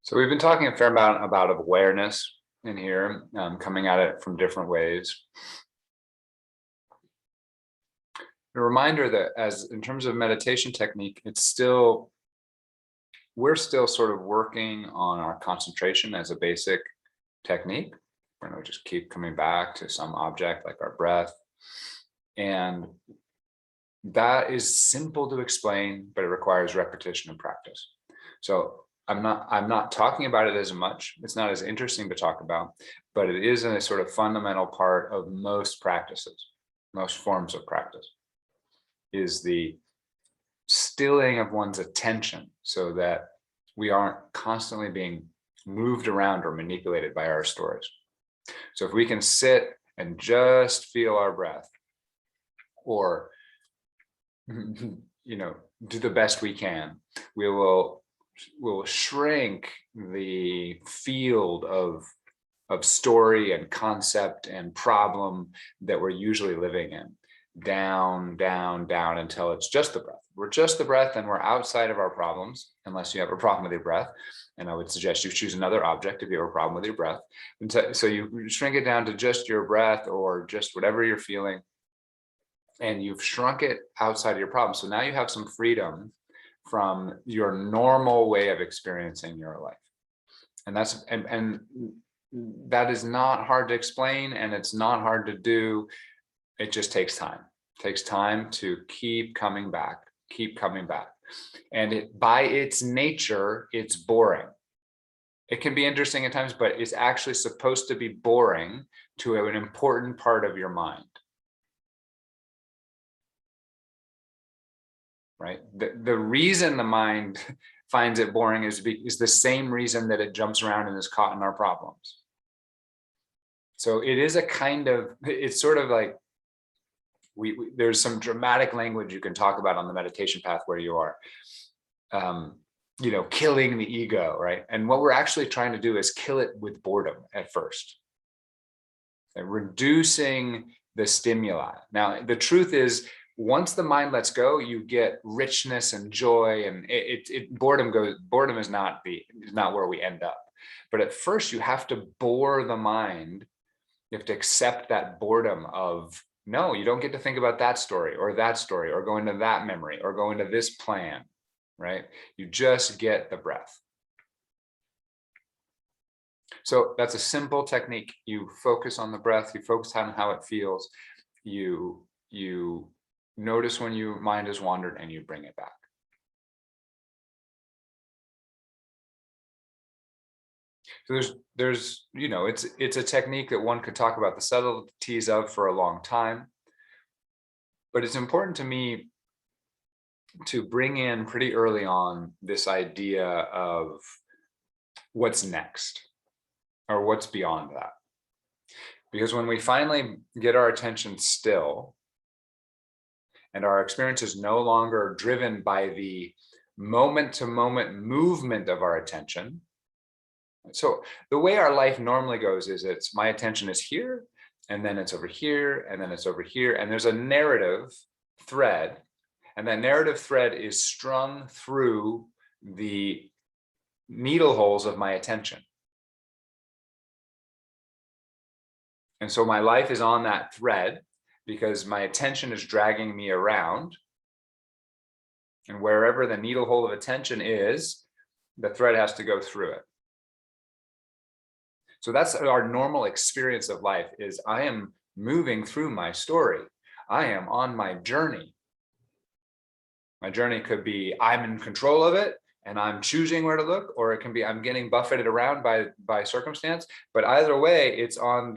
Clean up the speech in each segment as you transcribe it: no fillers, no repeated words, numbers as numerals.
So we've been talking a fair amount about awareness in here, coming at it from different ways. A reminder that as in terms of meditation technique, we're still sort of working on our concentration as a basic technique. We're going to just keep coming back to some object like our breath. And that is simple to explain, but it requires repetition and practice. So I'm not talking about it as much. It's not as interesting to talk about, but it is a sort of fundamental part of most practices, most forms of practice, is the stilling of one's attention so that we aren't constantly being moved around or manipulated by our stories. So if we can sit and just feel our breath, or do the best we can, we'll shrink the field of story and concept and problem that we're usually living in, down, down, down, until it's just the breath. We're just the breath and we're outside of our problems, unless you have a problem with your breath. And I would suggest you choose another object if you have a problem with your breath. And so you shrink it down to just your breath or just whatever you're feeling. And you've shrunk it outside of your problem. So now you have some freedom from your normal way of experiencing your life. And that is not hard to explain, and it's not hard to do. It just takes time. It takes time to keep coming back. And by its nature, it's boring. It can be interesting at times, but it's actually supposed to be boring to an important part of your mind. Right? The reason the mind finds it boring is the same reason that it jumps around and is caught in our problems. So it is it's sort of like, there's some dramatic language you can talk about on the meditation path where you are, killing the ego, right? And what we're actually trying to do is kill it with boredom at first, and reducing the stimuli. Now, the truth is, once the mind lets go, you get richness and joy, and boredom is not where we end up. But at first you have to bore the mind. You have to accept that boredom of, no, you don't get to think about that story or go into that memory or go into this plan, right? You just get the breath. So that's a simple technique. You focus on the breath, you focus on how it feels, you notice when your mind has wandered and you bring it back. So there's it's a technique that one could talk about the subtleties of for a long time, but it's important to me to bring in pretty early on this idea of what's next or what's beyond that. Because when we finally get our attention still, and our experience is no longer driven by the moment-to-moment movement of our attention. So the way our life normally goes is my attention is here, and then it's over here, and then it's over here, and there's a narrative thread, and that narrative thread is strung through the needle holes of my attention. And so my life is on that thread, because my attention is dragging me around, and wherever the needle hole of attention is, the thread has to go through it. So that's our normal experience of life, is I am moving through my story. I am on my journey. My journey could be I'm in control of it and I'm choosing where to look, or it can be I'm getting buffeted around by circumstance. But either way, it's on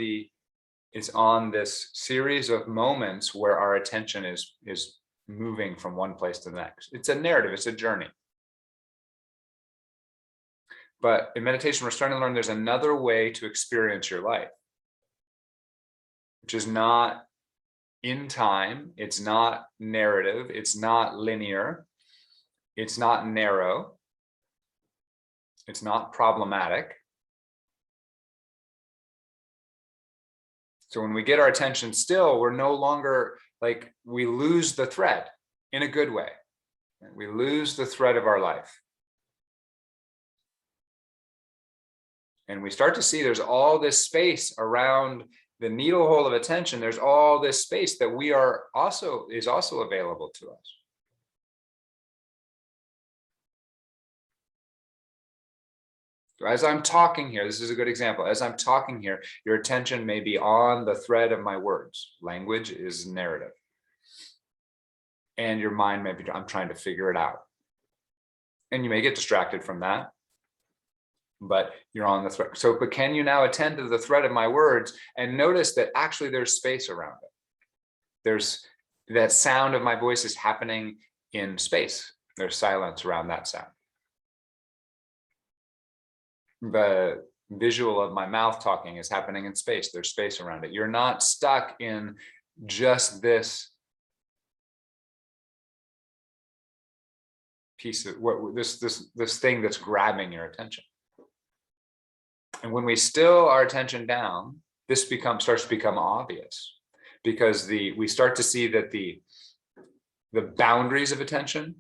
this series of moments where our attention is moving from one place to the next. It's a narrative, it's a journey. But in meditation, we're starting to learn there's another way to experience your life, which is not in time, it's not narrative, it's not linear, it's not narrow, it's not problematic. So when we get our attention still, we're no longer we lose the thread in a good way. We lose the thread of our life. And we start to see there's all this space around the needle hole of attention. There's all this space that is also available to us. So as I'm talking here, this is a good example. As I'm talking here, your attention may be on the thread of my words. Language is narrative. And your mind may be, I'm trying to figure it out. And you may get distracted from that, but you're on the thread. So, but can you now attend to the thread of my words and notice that actually there's space around it? There's that sound of my voice is happening in space. There's silence around that sound. The visual of my mouth talking is happening in space. There's space around it. You're not stuck in just this piece of this thing that's grabbing your attention. And when we still our attention down, this starts to become obvious, because we start to see that the boundaries of attention,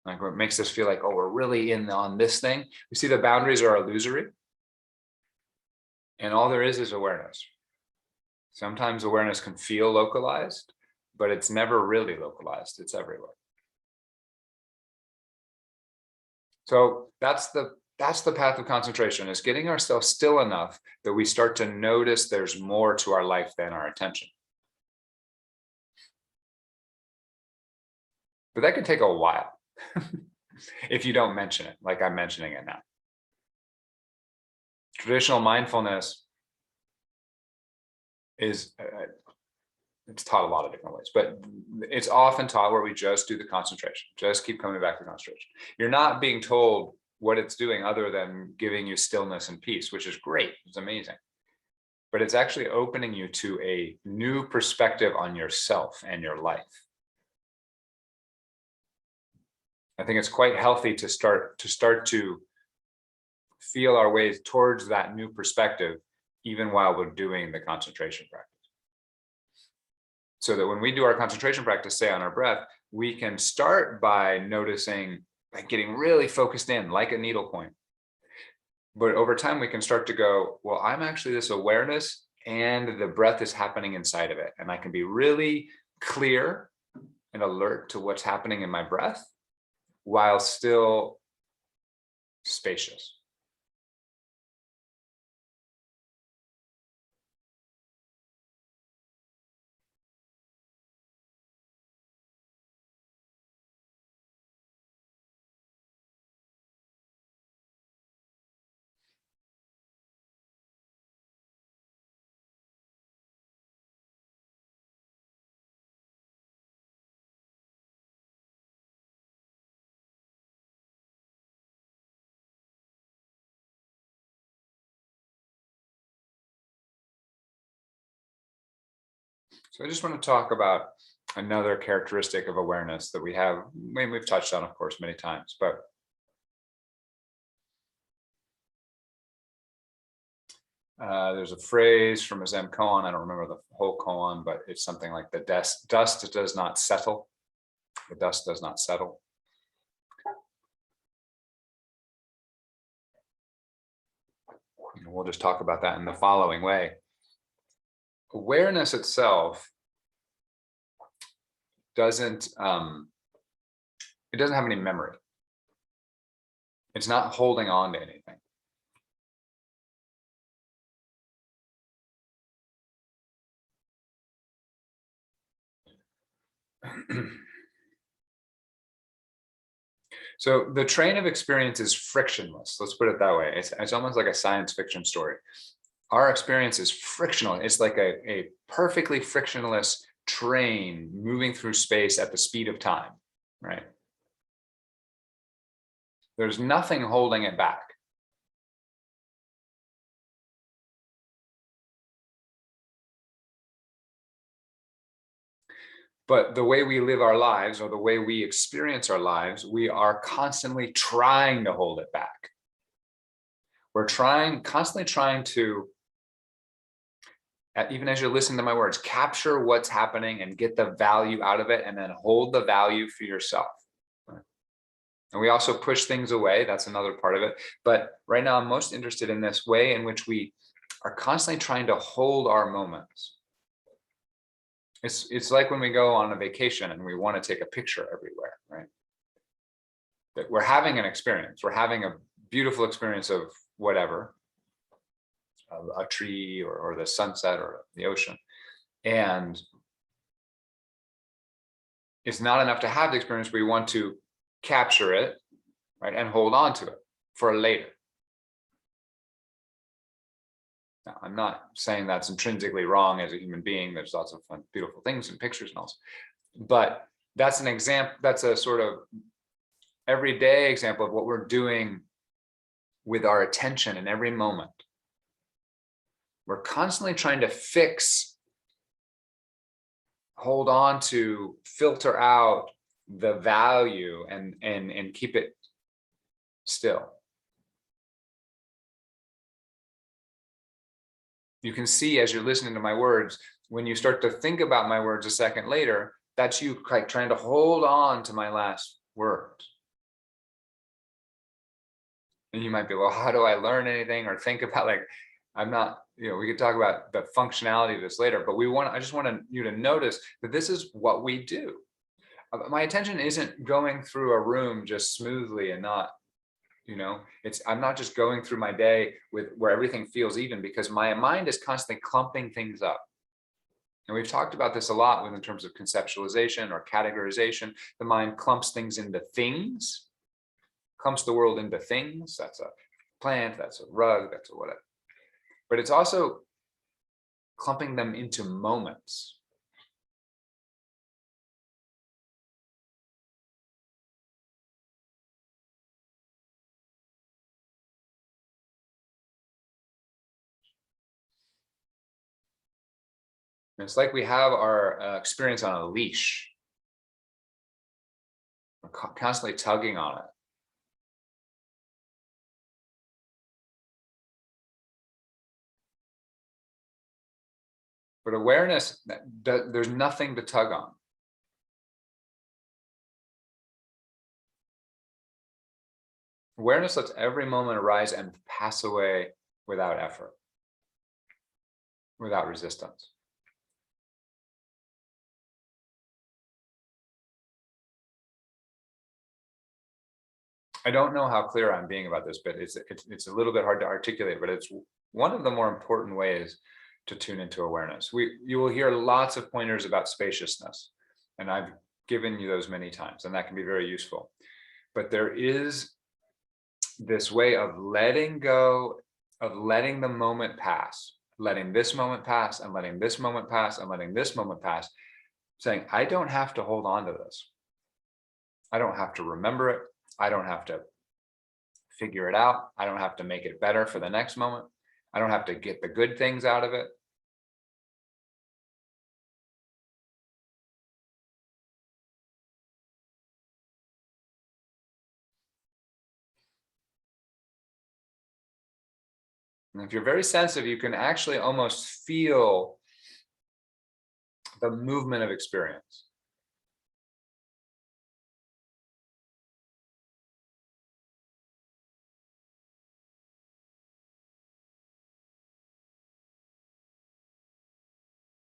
like what makes us feel like, oh, we're really in on this thing. We see the boundaries are illusory. And all there is awareness. Sometimes awareness can feel localized, but it's never really localized. It's everywhere. So that's the path of concentration, is getting ourselves still enough that we start to notice there's more to our life than our attention. But that can take a while if you don't mention it, like I'm mentioning it now. Traditional mindfulness is, it's taught a lot of different ways, but it's often taught where we just do the concentration, just keep coming back to concentration. You're not being told what it's doing other than giving you stillness and peace, which is great, it's amazing. But it's actually opening you to a new perspective on yourself and your life. I think it's quite healthy to start to feel our way towards that new perspective, even while we're doing the concentration practice. So that when we do our concentration practice, say on our breath, we can start by noticing, like getting really focused in, like a needle point. But over time, we can start to go, well, I'm actually this awareness, and the breath is happening inside of it. And I can be really clear and alert to what's happening in my breath while still spacious. So I just want to talk about another characteristic of awareness that we have. We've touched on, of course, many times, but there's a phrase from a Zen koan. I don't remember the whole koan, but it's something like the dust does not settle. The dust does not settle. And we'll just talk about that in the following way. Awareness itself doesn't have any memory. It's not holding on to anything. So the train of experience is frictionless. Let's put it that way. It's almost like a science fiction story. Our experience is frictional. It's like a perfectly frictionless train moving through space at the speed of time, right? There's nothing holding it back. But the way we live our lives, or the way we experience our lives, we are constantly trying to hold it back. We're constantly trying to, even as you're listening to my words, capture what's happening and get the value out of it, and then hold the value for yourself. And we also push things away. That's another part of it. But right now, I'm most interested in this way in which we are constantly trying to hold our moments. It's like when we go on a vacation and we want to take a picture everywhere, right? That we're having an experience. We're having a beautiful experience of whatever, a tree or the sunset or the ocean. And it's not enough to have the experience. We want to capture it, right, and hold on to it for later. Now, I'm not saying that's intrinsically wrong as a human being. There's lots of fun, beautiful things and pictures and all, but that's an example. That's a sort of everyday example of what we're doing with our attention in every moment. We're constantly trying to fix, hold on to, filter out the value and keep it still. You can see as you're listening to my words, when you start to think about my words a second later, that's you like trying to hold on to my last words. And you might be, well, how do I learn anything or think about, like, I'm not, we could talk about the functionality of this later, but I just want you to notice that this is what we do. My attention isn't going through a room just smoothly and not, I'm not just going through my day where everything feels even, because my mind is constantly clumping things up. And we've talked about this a lot in terms of conceptualization or categorization. The mind clumps things into things, clumps the world into things. That's a plant, that's a rug, that's a whatever. But it's also clumping them into moments. And it's like we have our experience on a leash. We're constantly tugging on it. But awareness, there's nothing to tug on. Awareness lets every moment arise and pass away without effort, without resistance. I don't know how clear I'm being about this, but it's a little bit hard to articulate, but it's one of the more important ways to tune into awareness. You will hear lots of pointers about spaciousness, and I've given you those many times, and that can be very useful. But there is this way of letting go, of letting the moment pass, letting this moment pass, and letting this moment pass, and letting this moment pass, saying, I don't have to hold on to this. I don't have to remember it. I don't have to figure it out. I don't have to make it better for the next moment. I don't have to get the good things out of it. And if you're very sensitive, you can actually almost feel the movement of experience.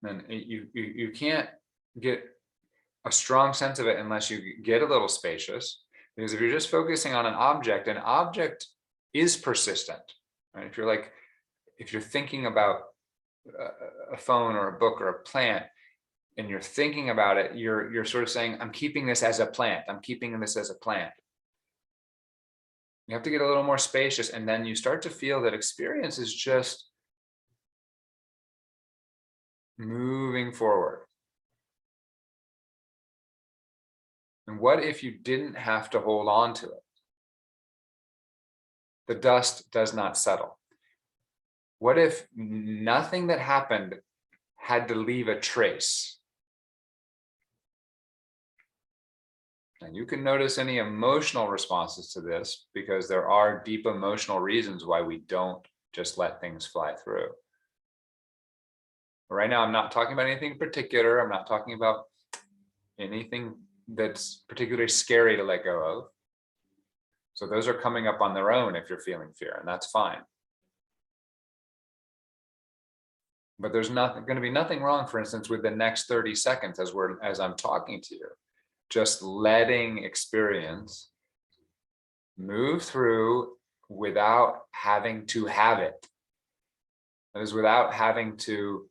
And you can't get a strong sense of it unless you get a little spacious, because if you're just focusing on an object is persistent, right? If you're thinking about a phone or a book or a plant, and you're thinking about it, you're sort of saying, I'm keeping this as a plant. I'm keeping this as a plant. You have to get a little more spacious, and then you start to feel that experience is just moving forward. And what if you didn't have to hold on to it? The dust does not settle. What if nothing that happened had to leave a trace? And you can notice any emotional responses to this, because there are deep emotional reasons why we don't just let things fly through. But right now, I'm not talking about anything particular. I'm not talking about anything that's particularly scary to let go of. So those are coming up on their own if you're feeling fear, and that's fine. But there's going to be nothing wrong, for instance, with the next 30 seconds as I'm talking to you. Just letting experience move through without having to have it. That is, without having to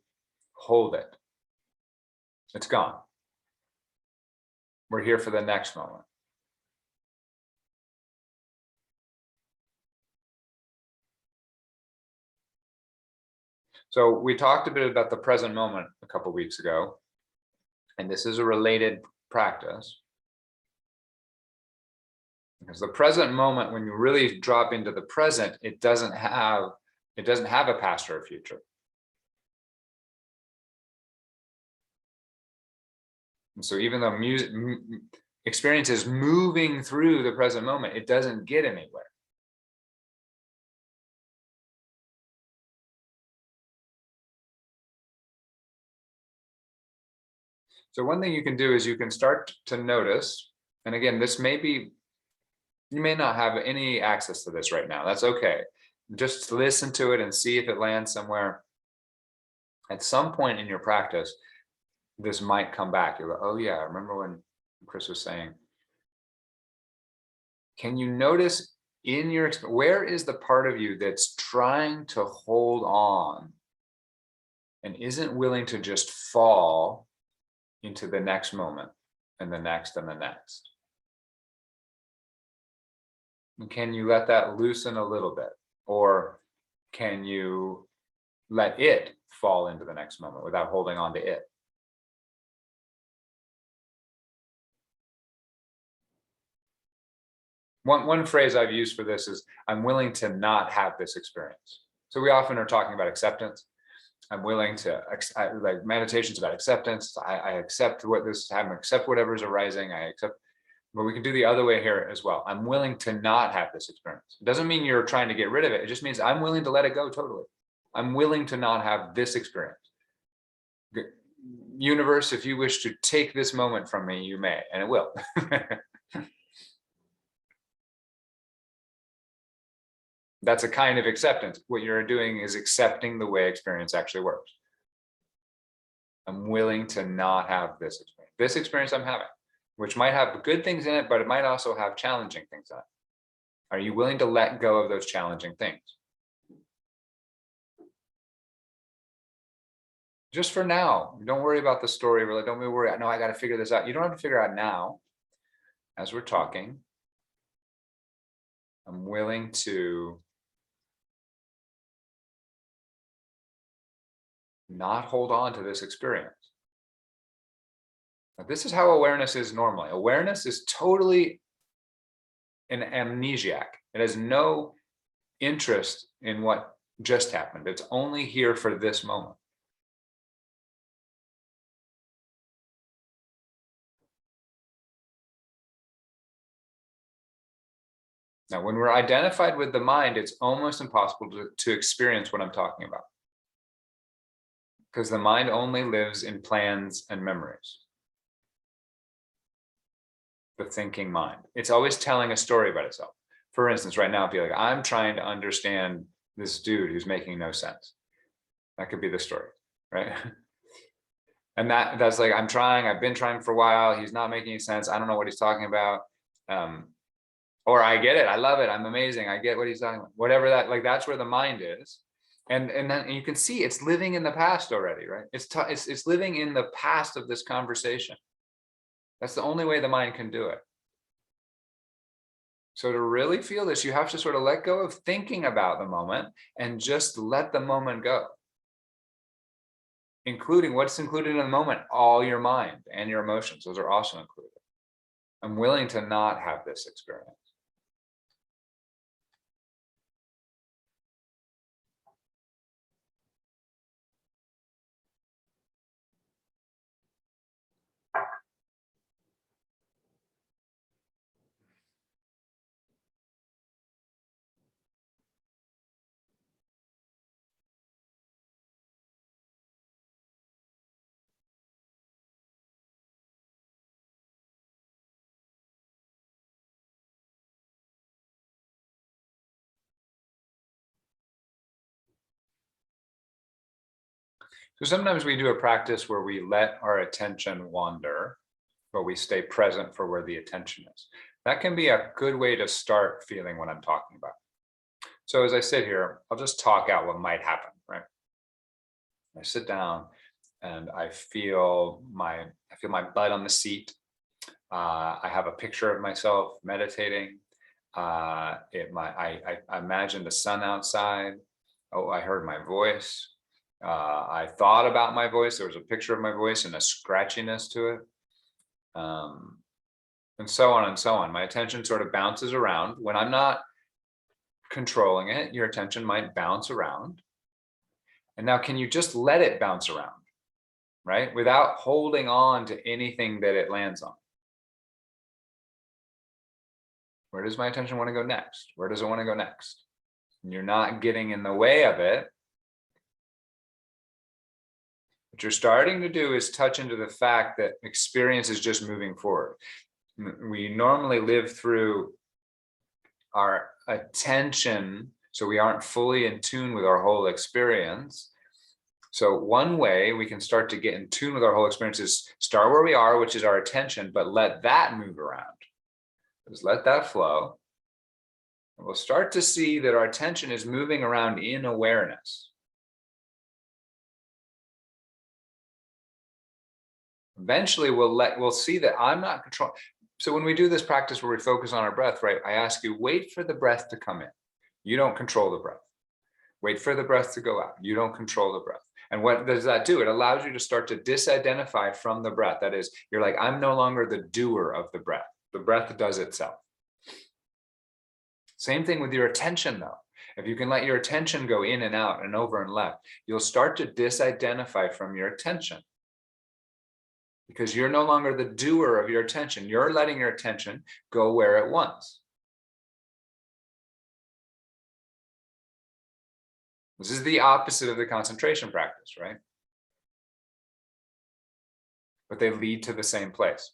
hold it. It's gone. We're here for the next moment. So we talked a bit about the present moment a couple of weeks ago, and this is a related practice. Because the present moment, when you really drop into the present, it doesn't have a past or a future. And so even though experience is moving through the present moment, it doesn't get anywhere. So one thing you can do is you can start to notice, and again, this may be, you may not have any access to this right now. That's okay. Just listen to it and see if it lands somewhere. At some point in your practice, this might come back. You'll go, oh yeah, I remember when Chris was saying. Can you notice in your, where is the part of you that's trying to hold on and isn't willing to just fall into the next moment and the next and the next? And can you let that loosen a little bit? Or can you let it fall into the next moment without holding on to it? One phrase I've used for this is, I'm willing to not have this experience. So we often are talking about acceptance. I'm willing to, like meditation's about acceptance. I accept what this is happening, accept whatever's arising, I accept, but we can do the other way here as well. I'm willing to not have this experience. It doesn't mean you're trying to get rid of it. It just means I'm willing to let it go totally. I'm willing to not have this experience. Universe, if you wish to take this moment from me, you may, and it will. That's a kind of acceptance. What you're doing is accepting the way experience actually works. I'm willing to not have this experience. This experience I'm having, which might have good things in it, but it might also have challenging things in it. Are you willing to let go of those challenging things? Just for now. Don't worry about the story. Really, don't worry. No, I got to figure this out. You don't have to figure out now. As we're talking, I'm willing to not hold on to this experience. Now, this is how awareness is normally. Awareness is totally an amnesiac. It has no interest in what just happened. It's only here for this moment. Now, when we're identified with the mind, it's almost impossible to experience what I'm talking about, because the mind only lives in plans and memories. The thinking mind. It's always telling a story about itself. For instance, right now, if you're like, I'm trying to understand this dude who's making no sense. That could be the story, right? And that's like, I've been trying for a while. He's not making any sense. I don't know what he's talking about. Or I get it. I love it. I'm amazing. I get what he's talking about. Whatever that, like, that's where the mind is. And then you can see it's living in the past already, right? It's living in the past of this conversation. That's the only way the mind can do it. So to really feel this, you have to sort of let go of thinking about the moment and just let the moment go. Including what's included in the moment, all your mind and your emotions. Those are also included. I'm willing to not have this experience. So sometimes we do a practice where we let our attention wander, but we stay present for where the attention is. That can be a good way to start feeling what I'm talking about. So as I sit here, I'll just talk out what might happen, right? I sit down and I feel my butt on the seat. I have a picture of myself meditating. I imagine the sun outside. Oh, I heard my voice. I thought about my voice. There was a picture of my voice and a scratchiness to it. And so on and so on. My attention sort of bounces around. When I'm not controlling it, your attention might bounce around. And now, can you just let it bounce around, right? Without holding on to anything that it lands on. Where does my attention want to go next? Where does it want to go next? And you're not getting in the way of it. What you're starting to do is touch into the fact that experience is just moving forward. We normally live through our attention, so we aren't fully in tune with our whole experience. So one way we can start to get in tune with our whole experience is start where we are, which is our attention, but let that move around. Just let that flow. And we'll start to see that our attention is moving around in awareness. Eventually we'll see that I'm not controlling. So when we do this practice where we focus on our breath, right, I ask you, wait for the breath to come in. You don't control the breath. Wait for the breath to go out. You don't control the breath. And what does that do? It allows you to start to disidentify from the breath. That is, you're like, I'm no longer the doer of the breath. The breath does itself. Same thing with your attention, though. If you can let your attention go in and out and over and left, you'll start to disidentify from your attention. Because you're no longer the doer of your attention. You're letting your attention go where it wants. This is the opposite of the concentration practice, right? But they lead to the same place.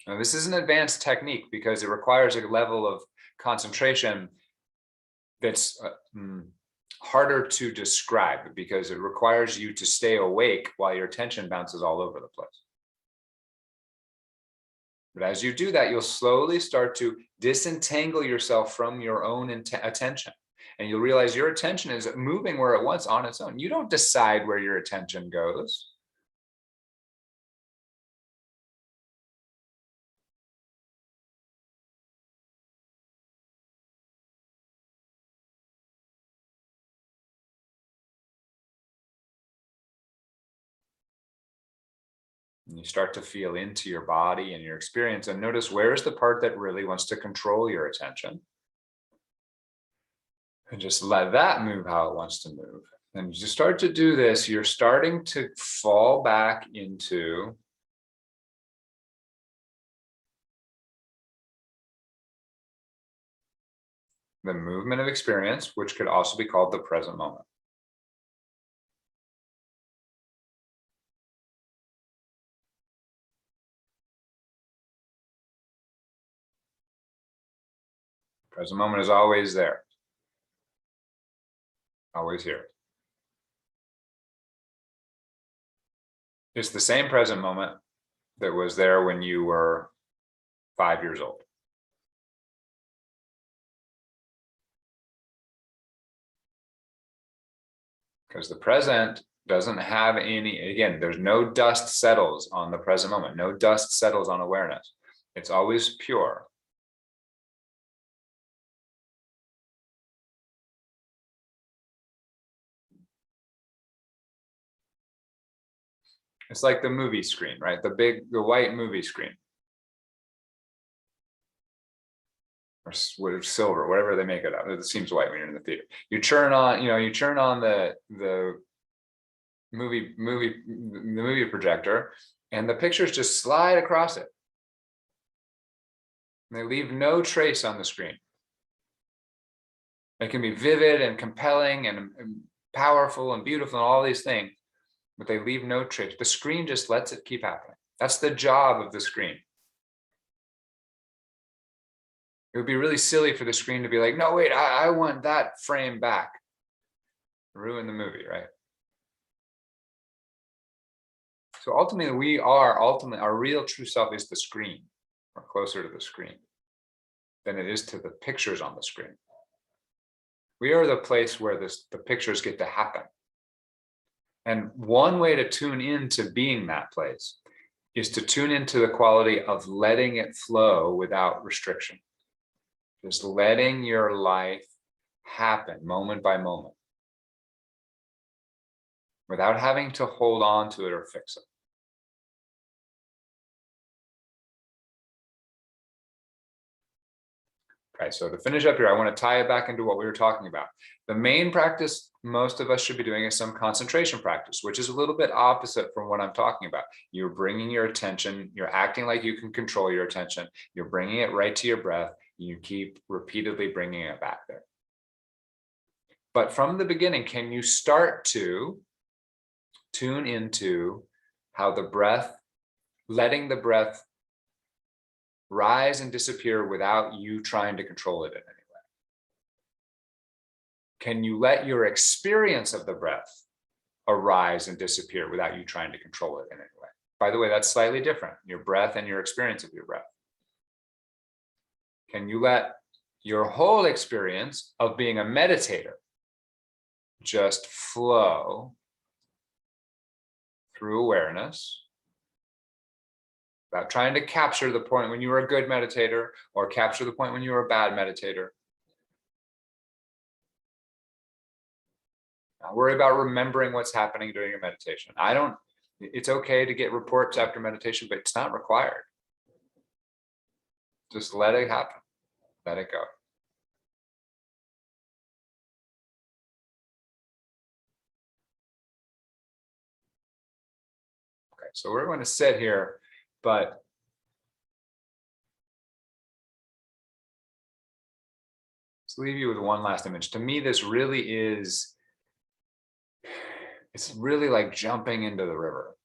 Now, this is an advanced technique because it requires a level of concentration that's harder to describe because it requires you to stay awake while your attention bounces all over the place. But as you do that, you'll slowly start to disentangle yourself from your own attention. And you'll realize your attention is moving where it wants on its own. You don't decide where your attention goes. And you start to feel into your body and your experience and notice where's the part that really wants to control your attention. And just let that move how it wants to move. And as you start to do this, you're starting to fall back into the movement of experience, which could also be called the present moment. Present moment is always there, always here. It's the same present moment that was there when you were 5 years old. Because the present doesn't have any, again, there's no dust settles on the present moment. No dust settles on awareness. It's always pure. It's like the movie screen, right? The white movie screen. Or silver, whatever they make it up. It seems white when you're in the theater. You turn on the movie projector, and the pictures just slide across it. And they leave no trace on the screen. It can be vivid and compelling and powerful and beautiful and all these things, but they leave no trace. The screen just lets it keep happening. That's the job of the screen. It would be really silly for the screen to be like, no, wait, I want that frame back. ruin the movie, right? So ultimately, our real true self is the screen, or closer to the screen than it is to the pictures on the screen. We are the place where the pictures get to happen. And one way to tune into being that place is to tune into the quality of letting it flow without restriction. Just letting your life happen moment by moment without having to hold on to it or fix it. Okay, so to finish up here, I want to tie it back into what we were talking about. The main practice most of us should be doing is some concentration practice, which is a little bit opposite from what I'm talking about. You're bringing your attention, you're acting like you can control your attention, you're bringing it right to your breath, and you keep repeatedly bringing it back there. But from the beginning, can you start to tune into how the breath, letting the breath rise and disappear without you trying to control it in any way? Can you let your experience of the breath arise and disappear without you trying to control it in any way? By the way, that's slightly different, your breath and your experience of your breath. Can you let your whole experience of being a meditator just flow through awareness without trying to capture the point when you were a good meditator or capture the point when you were a bad meditator? Not worry about remembering what's happening during a meditation. It's okay to get reports after meditation, but it's not required. Just let it happen. Let it go. Okay, so we're going to sit here, but let's leave you with one last image. To me, this really is, it's really like jumping into the river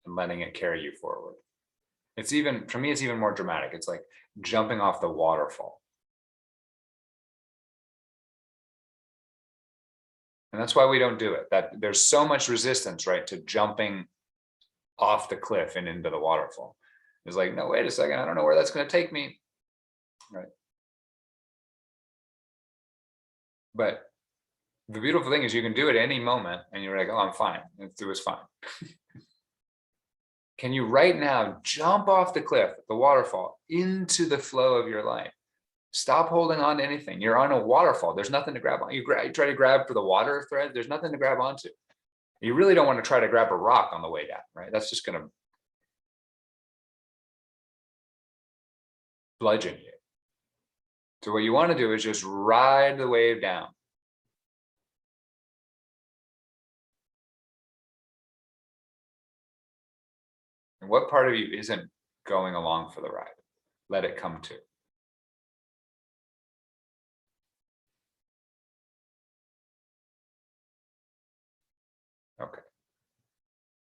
and letting it carry you forward. It's even, for me, it's even more dramatic. It's like jumping off the waterfall. And that's why we don't do it. That there's so much resistance, right, to jumping off the cliff and into the waterfall. It's like, no, wait a second, I don't know where that's going to take me, right? But the beautiful thing is you can do it any moment and you're like, oh, I'm fine. It was fine. Can you right now jump off the cliff, the waterfall, into the flow of your life? Stop holding on to anything. You're on a waterfall. There's nothing to grab on. You try to grab for the water thread. There's nothing to grab onto. You really don't want to try to grab a rock on the way down, right? That's just going to bludgeon you. So what you want to do is just ride the wave down. And what part of you isn't going along for the ride? Let it come to. Okay.